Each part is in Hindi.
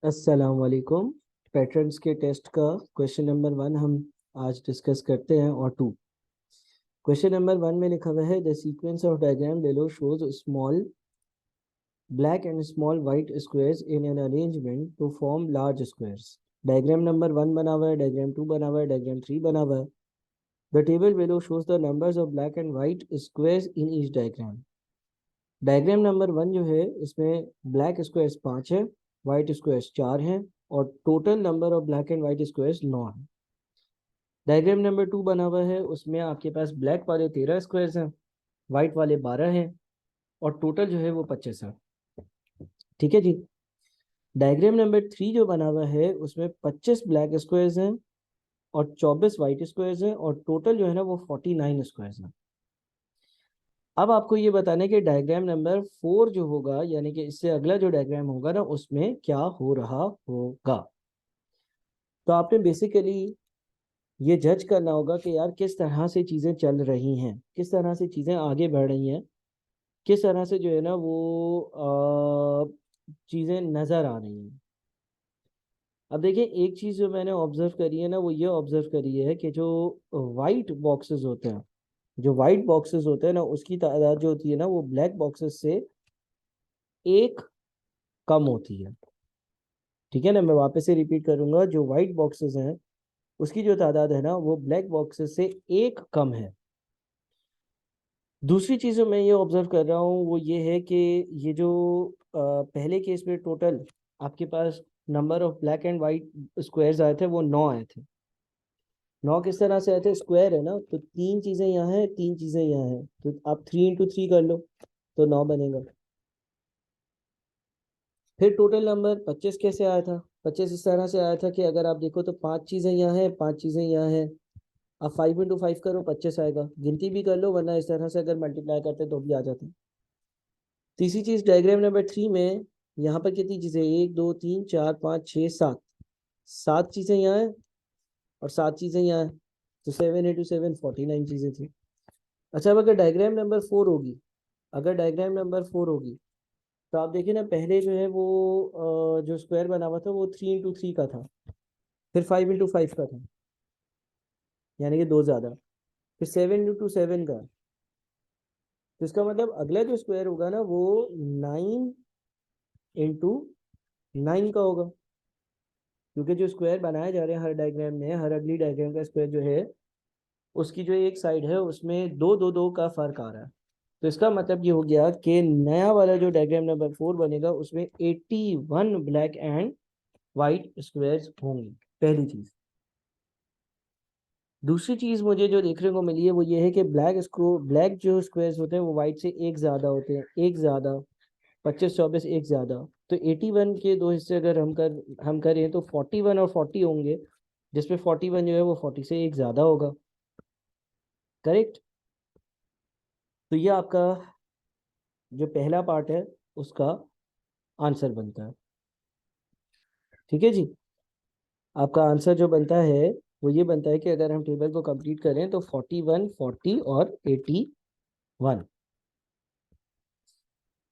अस्सलाम वालेकुम। पैटर्न्स के टेस्ट का क्वेश्चन नंबर 1 हम आज डिस्कस करते हैं और 2। क्वेश्चन नंबर 1 में लिखा हुआ है the sequence of diagram below shows small black and small white squares in an arrangement to form large squares. Diagram number 1 बना हुआ है, डायग्राम 2 बना हुआ है, डायग्राम 3 बना हुआ है। The table below shows the numbers of black and white squares in each diagram. Diagram number 1 जो है इसमें ब्लैक स्क्वायर्स 5 है, वाइट स्क्वायर्स 4 हैं और total number of black and white squares 9 है। डायग्राम नंबर 2 बना हुआ है, उसमें आपके पास ब्लैक वाले 13 स्क्वायर्स हैं, वाइट वाले 12 हैं और टोटल जो है वो 25 है। ठीक है जी। डायग्राम नंबर 3 जो बना हुआ है उसमें 25 ब्लैक स्क्वायर्स हैं और 24 वाइट स्क्वायर्स हैं और टोटल जो है ना वो 49 स्क्वायर्स हैं। अब आपको ये बताना है कि डायग्राम नंबर 4 जो होगा, यानी कि इससे अगला जो डायग्राम होगा ना, उसमें क्या हो रहा होगा। तो आपने बेसिकली ये जज करना होगा कि यार किस तरह से चीज़ें चल रही हैं, किस तरह से चीज़ें आगे बढ़ रही हैं, किस तरह से जो है ना वो चीज़ें नज़र आ रही हैं। अब देखिए, एक चीज़ जो मैंने ऑब्जर्व करी है ना, वो ये ऑब्जर्व करी है कि जो वाइट बॉक्सेस होते हैं, जो वाइट बॉक्सेस होते हैं ना, उसकी तादाद जो होती है ना वो ब्लैक बॉक्सेस से एक कम होती है। ठीक है ना, मैं वापस से रिपीट करूंगा, जो वाइट बॉक्सेस हैं उसकी जो तादाद है ना वो ब्लैक बॉक्सेस से एक कम है। दूसरी चीज़ जो मैं ये ऑब्जर्व कर रहा हूँ वो ये है कि ये जो पहले केस में टोटल आपके पास number of black and white squares आए थे वो 9 आए थे। 9 किस तरह से आए थे? स्क्वायर है ना, तो तीन चीज़ें यहाँ हैं, तीन चीज़ें यहाँ हैं, तो आप 3 into 3 कर लो तो 9 बनेगा। फिर टोटल नंबर 25 कैसे आया था? 25 इस तरह से आया था कि अगर आप देखो तो 5 चीज़ें यहाँ हैं, 5 चीज़ें यहाँ हैं। आप 5 into 5 करो, 25 आएगा। गिनती भी कर लो, वरना इस तरह से अगर मल्टीप्लाई करते तो भी आ जाते। तीसरी चीज, डायग्राम नंबर 3 में यहाँ पर कितनी चीजें? 1 2 3 4 5 6 7। 7 चीजें यहाँ है और 7 चीजें यहाँ है, तो 7 into 7 49 चीजें थी। अच्छा, अब अगर डायग्राम नंबर 4 होगी, अगर डायग्राम नंबर 4 होगी तो आप देखिए ना, पहले जो है वो जो स्क्वायर बना हुआ था वो 3 into 3 का था, फिर 5 into 5 का था, यानी कि दो ज्यादा, फिर 7 into 7 का। तो इसका मतलब अगला जो स्क्वायर होगा ना वो 9 into 9 का होगा, क्योंकि जो स्क्वायर बनाए जा रहे हैं हर डायग्राम में, हर अगली डायग्राम का स्क्वायर जो है उसकी जो एक साइड है उसमें दो दो दो का फर्क आ रहा है। तो इसका मतलब ये हो गया कि नया वाला जो डायग्राम नंबर 4 बनेगा उसमें 81 ब्लैक एंड वाइट स्क्वायर्स होंगे, पहली चीज। दूसरी चीज मुझे जो देखने को मिली है वो ये है कि ब्लैक जो स्क्वायर्स होते हैं वो वाइट से एक ज्यादा होते हैं, एक ज्यादा। 25 24 एक ज्यादा। तो 81 के दो हिस्से अगर हम करें तो 41 और 40 होंगे, जिसमें 41 जो है वो 40 से एक ज्यादा होगा। करेक्ट। तो ये आपका जो पहला पार्ट है उसका आंसर बनता है। ठीक है जी। आपका आंसर जो बनता है वो ये बनता है कि अगर हम टेबल को कंप्लीट करें तो 41 40 और 81।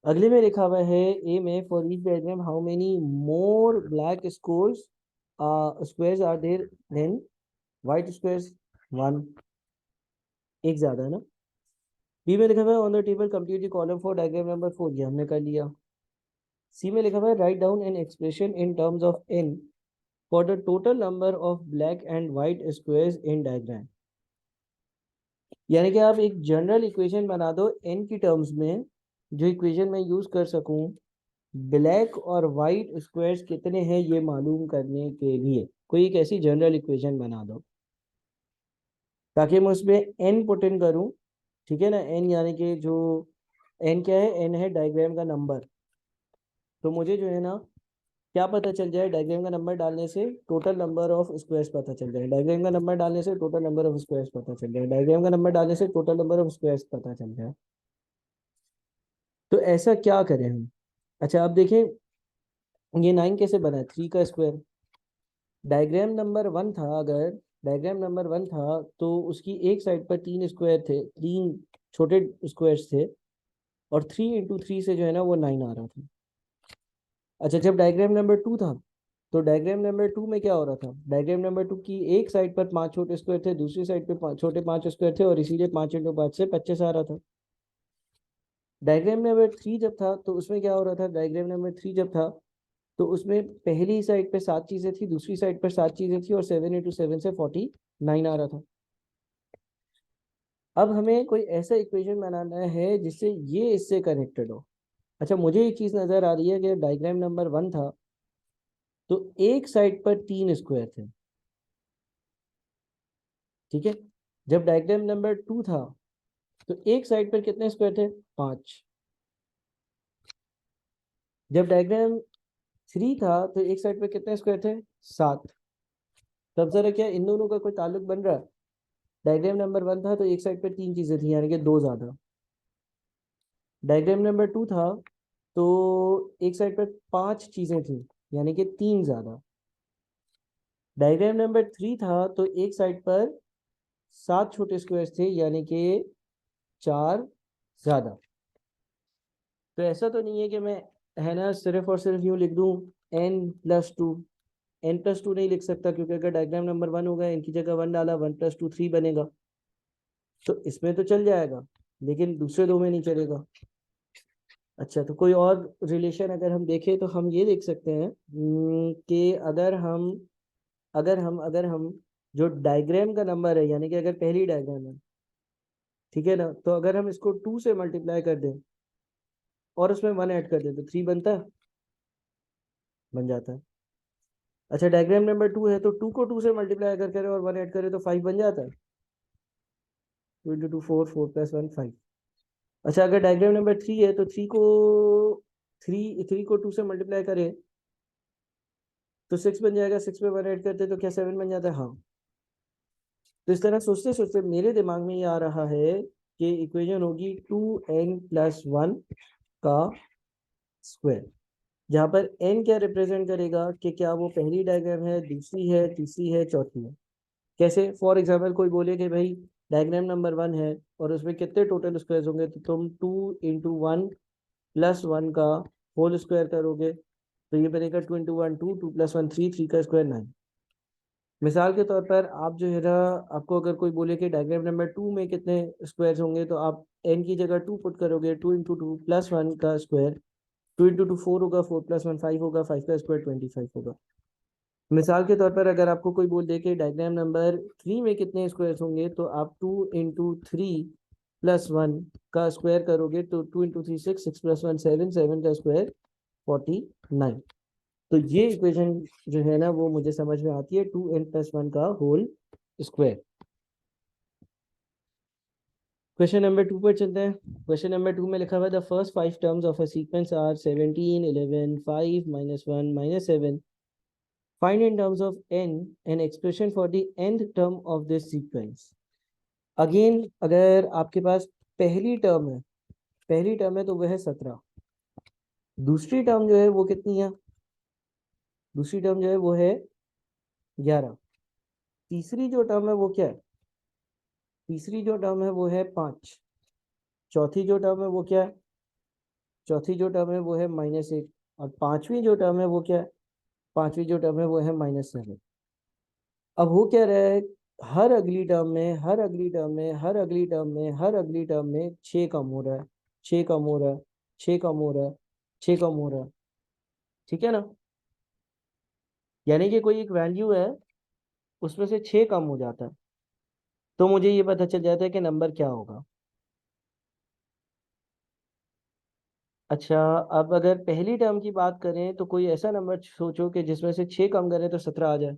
अगले में लिखा हुआ है ए में, for each diagram how many more black squares are there than white squares? 1, एक ज्यादा है ना। बी में लिखा हुआ है on the table complete the column for diagram number 4, ये हमने कर लिया। सी में लिखा हुआ है write down an expression in terms of n for the total number of black and white squares in diagram. यानी कि आप एक जनरल इक्वेशन बना दो एन की टर्म्स में, जो इक्वेशन मैं यूज कर सकूं ब्लैक और वाइट स्क्वायर्स कितने हैं ये मालूम करने के लिए। कोई एक ऐसी जनरल इक्वेशन बना दो ताकि मैं उसमें एन पुट इन करूं। ठीक है ना, एन यानी कि जो एन क्या है? एन है डायग्राम का नंबर। तो मुझे जो है ना क्या पता चल जाए? डायग्राम का नंबर डालने से टोटल नंबर ऑफ स्क्वायर्स पता चल जाए, डायग्राम का नंबर डालने से टोटल नंबर ऑफ स्क्वायर्स पता चल जाए, डायग्राम का नंबर डालने से टोटल नंबर ऑफ स्क्वायर्स पता चल जाए। तो ऐसा क्या करें हम? अच्छा, अब देखें ये 9 कैसे बना है? 3 का स्क्वायर। डायग्राम नंबर 1 था, अगर डायग्राम नंबर 1 था तो उसकी एक साइड पर 3 स्क्वायर थे, 3 छोटे स्क्वायर्स थे, और 3 into 3 से जो है ना वो 9 आ रहा था। अच्छा, जब डायग्राम नंबर 2 था तो डायग्राम नंबर 2 में क्या हो रहा था, डायग्राम नंबर 2 की एक साइड पर 5 छोटे स्क्वायर थे, दूसरी साइड पे छोटे 5 स्क्वायर थे, और इसीलिए 5 इंटू 5 से 25 आ रहा था। डायग्राम नंबर 3 जब था तो उसमें क्या हो रहा था, डायग्राम नंबर 3 जब था तो उसमें पहली साइड पे 7 चीजें थी, दूसरी साइड पर 7 चीजें थी, और 7 इंटू 7 से 49 आ रहा था। अब हमें कोई ऐसा इक्वेशन बनाना है जिससे ये इससे कनेक्टेड हो। अच्छा, मुझे एक चीज नजर आ रही है कि डायग्राम नंबर 1 था तो एक साइड पर 3 स्क्वायर थे, ठीक है। जब डायग्राम नंबर 2 था तो एक साइड पर कितने स्क्वायर थे, 5। जब डायग्राम 3 था तो एक साइड पर कितने स्क्वायर थे, 7। तब जरा क्या इन दोनों का कोई ताल्लुक बन रहा है। डायग्राम नंबर 1 था तो एक साइड पर 3 चीजें थी, यानी कि 2 ज्यादा। डायग्राम नंबर 2 था तो एक साइड पर 5 चीजें थी, यानी कि 3 ज्यादा। डायग्राम नंबर 3 था तो एक साइड पर 7 छोटे स्क्वायर थे, यानी कि 4 ज्यादा। तो ऐसा तो नहीं है कि मैं, है ना, सिर्फ और सिर्फ यूं लिख दूं n+2। n+2 नहीं लिख सकता, क्योंकि अगर डायग्राम नंबर 1 होगा, इनकी जगह 1 डाला, 1+2 3 बनेगा, तो इसमें तो चल जाएगा, लेकिन दूसरे दो में नहीं चलेगा। अच्छा, तो कोई और रिलेशन अगर हम देखें तो हम ये देख सकते हैं कि अगर हम जो डायग्राम का नंबर है, यानी कि अगर पहली डायग्राम है, ठीक है ना, तो अगर हम इसको 2 से मल्टीप्लाई कर दें और उसमें 1 ऐड कर दें तो 3 बनता है, बन जाता है। अच्छा, डायग्राम नंबर 2 है तो 2 को 2 से मल्टीप्लाई अगर करें और 1 ऐड करें तो 5 बन जाता है। 2 इंटू 2 4, 4 प्लस 1 5। अच्छा, अगर डायग्राम नंबर 3 है तो 3 को 2 से मल्टीप्लाई करें तो 6 बन जाएगा, 6 में 1 ऐड करते तो क्या 7 बन जाता है, हाँ। तो इस तरह सोचते सोचते मेरे दिमाग में ये आ रहा है कि इक्वेशन होगी 2n+1 का स्क्वायर, जहां पर n क्या रिप्रेजेंट करेगा कि क्या वो पहली डायग्राम है, दूसरी है, तीसरी है, चौथी है। कैसे, फॉर एग्जाम्पल कोई बोले कि भाई डायग्राम नंबर 1 है और उसमें कितने टोटल स्क्वायर होंगे, तो तुम 2 × 1 + 1 का होल स्क्वायर करोगे तो ये बनेगा 2 × 1 2, 2 + 1 3, 3 का स्क्वायर 9। मिसाल के तौर पर आप जो है ना, आपको अगर कोई बोले कि डायग्राम नंबर 2 में कितने स्क्वायर होंगे, तो आप n की जगह 2 पुट करोगे, 2 × 2 + 1 का स्क्वायर, 2 × 2 4 होगा, 4 + 1 5 होगा, 5 का स्क्वायर 25 होगा। मिसाल के तौर पर अगर आपको कोई बोल दे कि डायग्राम नंबर 3 में कितने स्क्वायर होंगे, तो आप 2 × 3 + 1 का स्क्वायर करोगे तो 2 × 3 6, 6 + 1 7, 7 का स्क्वायर 49। तो ये इक्वेशन जो है ना वो मुझे समझ में आती है, 2n+1 का होल स्क्वायर। क्वेश्चन नंबर 2 पर चलते हैं। क्वेश्चन नंबर 2 में लिखा हुआ है the first 5 terms of a sequence are 17 11 5 -1 -7। Find in terms of n an expression for the nth term of this sequence. Again, अगर आपके पास पहली टर्म है, तो वह है 17। दूसरी टर्म जो है वो कितनी है, दूसरी टर्म जो है वो है 11। तीसरी जो टर्म है वो क्या है, तीसरी जो टर्म है वो है 5। चौथी जो टर्म है वो क्या है, चौथी जो टर्म है वो है -1। और पांचवी जो टर्म है वो क्या है, पांचवी जो टर्म है वो है -7। अब हो क्या रहा है, हर अगली टर्म में, हर अगली टर्म में, हर अगली टर्म में, हर अगली टर्म में 6 कम हो रहा है, 6 कम हो रहा है, 6 कम हो रहा है, 6 कम हो रहा है, ठीक है ना। यानी कि कोई एक वैल्यू है, उसमें से 6 कम हो जाता है, तो मुझे ये पता चल जाता है कि नंबर क्या होगा। अच्छा, अब अगर पहली टर्म की बात करें तो कोई ऐसा नंबर सोचो कि जिसमें से 6 कम करें तो 17 आ जाए।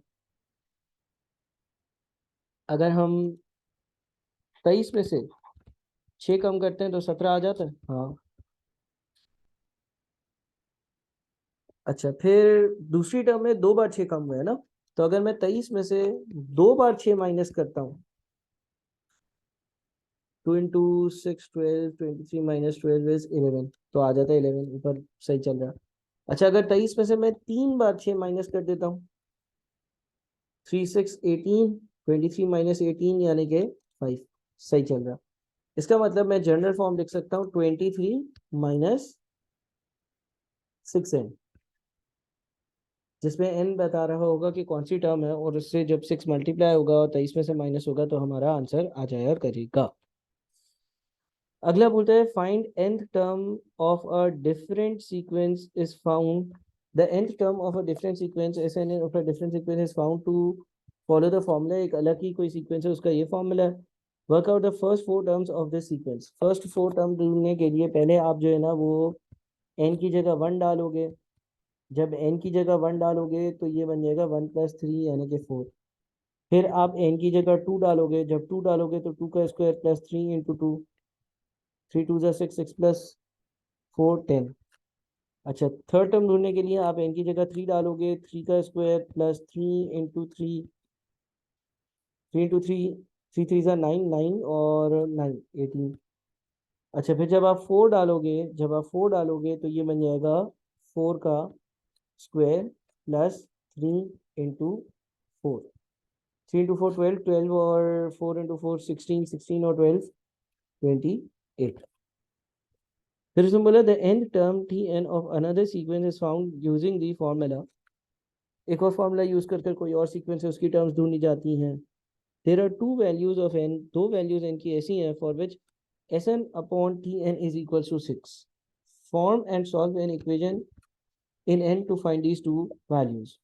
अगर हम 23 में से 6 कम करते हैं तो 17 आ जाता है, हाँ। अच्छा, फिर दूसरी टर्म में 2 बार 6 कम हुआ है ना, तो अगर मैं 23 में से 2 बार 6 माइनस करता हूँ, 2 × 6 12, 23 -12 इज 11, तो आ जाता है 11 ऊपर, सही चल रहा है। अच्छा, अगर 23 में से मैं 3 बार 6 माइनस कर देता हूँ, 3 6 18, 23 - 18 यानी कि 5, सही चल रहा है। इसका मतलब मैं जनरल फॉर्म लिख सकता हूँ 23 - 6n। जिसमें n बता रहा होगा कि कौन सी टर्म है, और उससे जब 6 मल्टीप्लाई होगा और 23 में से माइनस होगा तो हमारा आंसर आ जाया करेगा। अगला बोलता है find nth term of a different sequence is found the nth term of a different sequence S n of a different sequence is found to follow the formula. एक अलग ही कोई सीक्वेंस है, उसका ये फॉर्मूला है। Work out the first 4 terms of this sequence. First 4 term ढूंढने के लिए पहले आप जो है ना वो n की जगह 1 डालोगे। जब n की जगह 1 डालोगे तो ये बन जाएगा 1 + 3 यानी कि 4। फिर आप n की जगह 2 डालोगे। जब 2 डालोगे तो 2 का स्क्वायर प्लस 3 इंटू 2, 3 2 ज़ा 6, 6 + 4 10। अच्छा, थर्ड टर्म ढूंढने के लिए आप n की जगह 3 डालोगे। 3 का स्क्वायर प्लस 3 इंटू 3, 3 इंटू 3, 3 3 ज़ा 9, 9 और 9 18। अच्छा, फिर जब आप 4 डालोगे तो ये बन जाएगा 4 का स्क्वायर प्लस 3 इंटू 4। 3 इंटू 4 12, 12 और 4 इंटू 4 16, 16 और 12 28। फिर उसमें बोला the nth term Tn of another sequence is found using the formula. एक और फॉर्मूला यूज कर कोई और सीक्वेंस है उसकी टर्म्स ढूंढी जाती हैं। There are two values of n, दो वैल्यूज n की ऐसी हैं for which Sn upon Tn is equal to 6। Form and solve an equation in n to find these two values.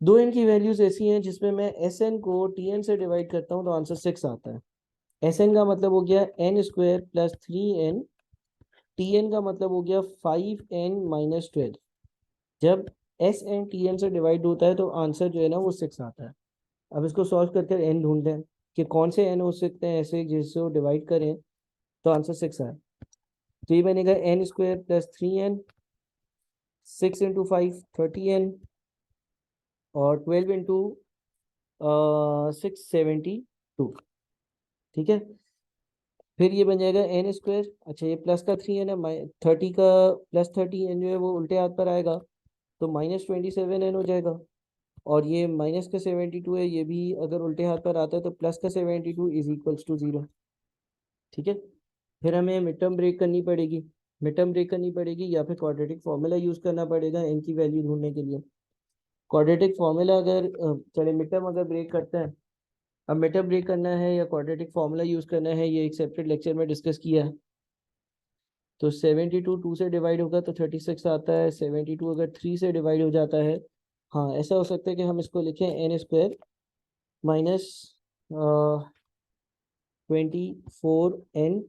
दो n की वैल्यूज ऐसी हैं जिसमें मैं Sn को Tn से डिवाइड करता हूँ तो आंसर 6 आता है। Sn का मतलब हो गया n square plus 3n, Tn का मतलब हो गया 5n माइनस 12। जब एस एन टी एन से डिवाइड होता है तो आंसर जो है ना वो 6 आता है। अब इसको सॉल्व करके एन ढूंढते हैं कि कौन से एन हो सकते हैं ऐसे जिससे वो डिवाइड करें तो आंसर 6 आए। तो ये बनेगा n square plus 3n, 6 into 5 30n, और 12 इंटू 672। ठीक है, फिर ये बन जाएगा n स्क्वायर। अच्छा, ये प्लस का 3n है, 30 का प्लस 30n जो है वो उल्टे हाथ पर आएगा तो -27n हो जाएगा। और ये माइनस का 72 है, ये भी अगर उल्टे हाथ पर आता है तो प्लस का 72 इज इक्वल्स टू 0। ठीक है, फिर हमें मिड टर्म ब्रेक करनी पड़ेगी। मिड टर्म ब्रेक करनी पड़ेगी या फिर क्वाड्रेटिक फॉर्मूला यूज़ करना पड़ेगा n की वैल्यू ढूंढने के लिए। क्वाड्रेटिक फॉर्मूला अगर चले मिड टर्म अगर ब्रेक करते हैं। अब मिड टर्म ब्रेक करना है या क्वाड्रेटिक फॉर्मूला यूज़ करना है, ये एक सेपरेट लेक्चर में डिस्कस किया है। तो 72 2 से डिवाइड होगा तो 36 आता है। 72 अगर 3 से डिवाइड हो जाता है, हाँ ऐसा हो सकता है कि हम इसको लिखें n square minus 24n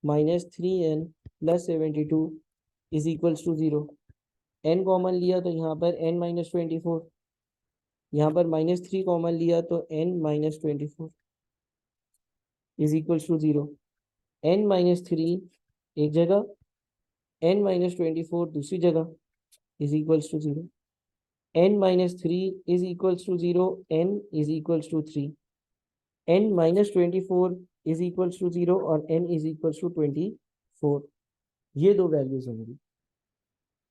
minus 3n plus 72 is equals to 0। n common लिया तो यहाँ पर n माइनस 24, यहाँ पर -3 कॉमन लिया तो n minus 24 is equals to 0। n minus 3 एक जगह, n माइनस 24 दूसरी जगह is equals to 0। n minus 3 is equals to 0, n is equals to 3। n minus 24 is equals to 0 और n इज इक्वल्स टू 24। ये दो वैल्यूज होंगी।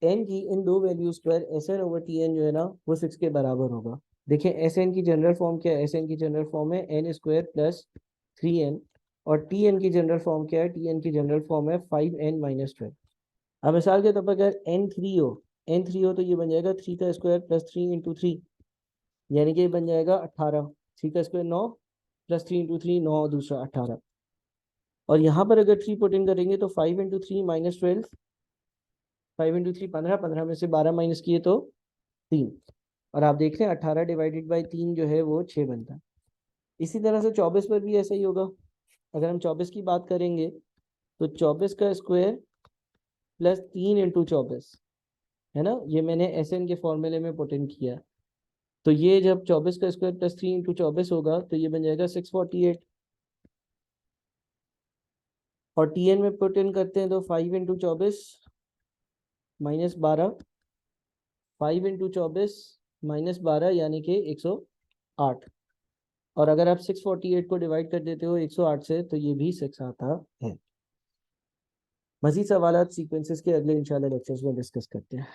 n की इन दो वैल्यूज पर Sn ओवर Tn जो है ना वो 6 के बराबर होगा। देखिए Sn की जनरल फॉर्म क्या है? Sn की जनरल फॉर्म है n स्क्वायर प्लस 3n, और Tn की जनरल फॉर्म क्या है? Tn की जनरल फॉर्म है 5n माइनस 12। अब मिसाल के तौर पर अगर n3 हो तो ये बन जाएगा 3 का स्क्वायर प्लस 3 इंटू 3, यानी कि ये बन जाएगा 18। 3 का स्क्वायर 9 प्लस 3 इंटू 3 9 दूसरा 18। और यहाँ पर अगर 3 पुट इन करेंगे तो 5 इंटू 3 माइनस 12, 5 इंटू 3 15, 15 में से 12 माइनस किए तो 3। और आप देख रहे हैं 18 डिवाइडेड बाई 3 जो है वो 6 बनता है। इसी तरह से 24 पर भी ऐसा ही होगा। अगर हम 24 की बात करेंगे तो 24 का स्क्वायर प्लस 3 इंटू 24 है ना, ये मैंने एस एन के फॉर्मूले में पुट इन किया। तो ये जब 24 का स्क्वायर प्लस 3 इंटू 24 होगा तो ये बन जाएगा 648। और टी एन में पुट इन करते हैं तो 5 इंटू 24 माइनस 12, 5 इंटू 24 माइनस 12 यानी कि 108। और अगर आप 648 को डिवाइड कर देते हो 108 से तो ये भी 6 आता है। मजीद सवालात सीक्वेंसेस के अगले इंशाल्लाह लेक्चर्स में डिस्कस करते हैं।